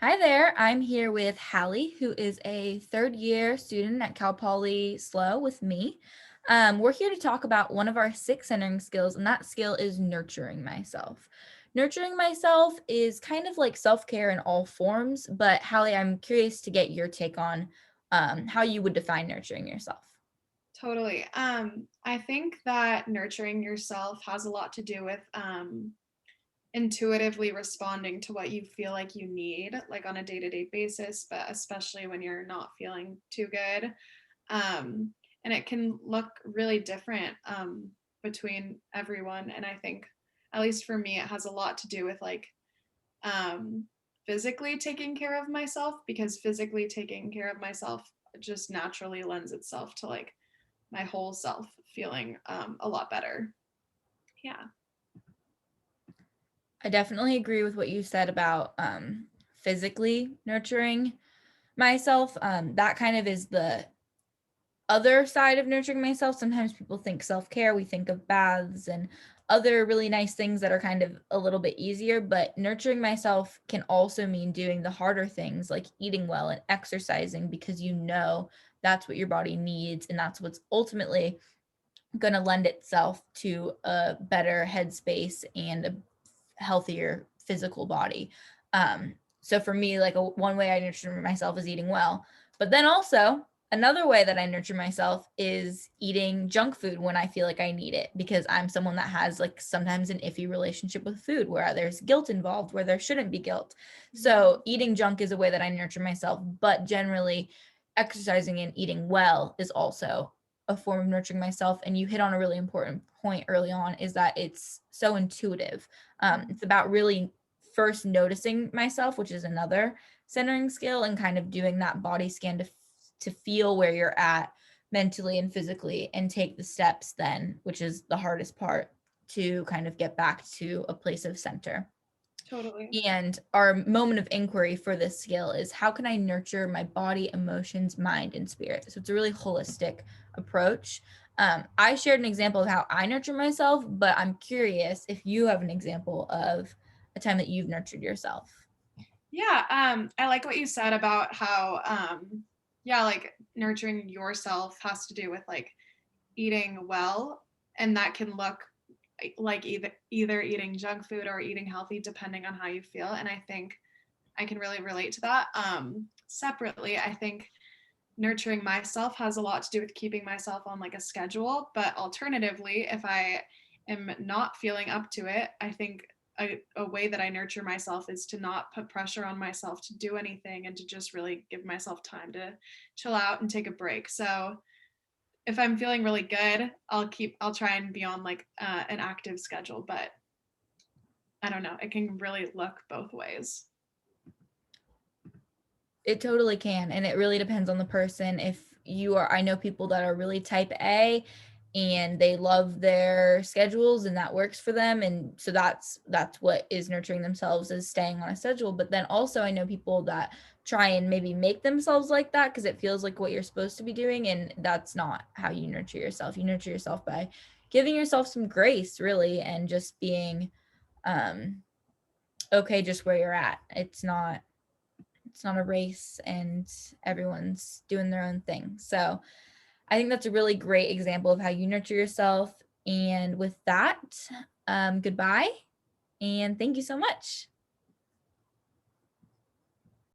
Hi there. I'm here with Halle, who is a third year student at Cal Poly SLO with me. We're here to talk about one of our six centering skills, and that skill is nurturing myself. Nurturing myself is kind of like self care in all forms, but Halle, I'm curious to get your take on how you would define nurturing yourself. Totally. I think that nurturing yourself has a lot to do with intuitively responding to what you feel like you need, like on a day-to-day basis, but especially when you're not feeling too good. And it can look really different between everyone. And I think, at least for me, it has a lot to do with like um, physically taking care of myself, because physically taking care of myself just naturally lends itself to like my whole self feeling a lot better. Yeah. I definitely agree with what you said about physically nurturing myself. That kind of is the other side of nurturing myself. Sometimes people think self-care, we think of baths and other really nice things that are kind of a little bit easier, but nurturing myself can also mean doing the harder things like eating well and exercising because you know that's what your body needs and that's what's ultimately going to lend itself to a better headspace and a healthier physical body. So for me, like one way I nurture myself is eating well, but then also another way that I nurture myself is eating junk food when I feel like I need it because I'm someone that has like sometimes an iffy relationship with food where there's guilt involved where there shouldn't be guilt. So eating junk is a way that I nurture myself, but generally exercising and eating well is also a form of nurturing myself. And you hit on a really important point early on is that it's so intuitive. It's about really first noticing myself, which is another centering skill, and kind of doing that body scan to feel where you're at mentally and physically and take the steps then, which is the hardest part, to kind of get back to a place of center. Totally. And our moment of inquiry for this skill is how can I nurture my body, emotions, mind, and spirit? So it's a really holistic approach. I shared an example of how I nurture myself, but I'm curious if you have an example of a time that you've nurtured yourself. Yeah, I like what you said about how yeah, like nurturing yourself has to do with like eating well, and that can look like either eating junk food or eating healthy depending on how you feel. And I think I can really relate to that. Separately, I think nurturing myself has a lot to do with keeping myself on like a schedule, but alternatively, if I am not feeling up to it, I think a way that I nurture myself is to not put pressure on myself to do anything and to just really give myself time to chill out and take a break. So if I'm feeling really good, I'll try and be on like an active schedule, but I don't know, it can really look both ways. It totally can. And it really depends on the person. If you are, I know people that are really type A and they love their schedules and that works for them. And so that's what is nurturing themselves is staying on a schedule. But then also I know people that try and maybe make themselves like that because it feels like what you're supposed to be doing. And that's not how you nurture yourself. You nurture yourself by giving yourself some grace, really, and just being um okay just where you're at. It's not a race and everyone's doing their own thing. So I think that's a really great example of how you nurture yourself. And with that, goodbye and thank you so much.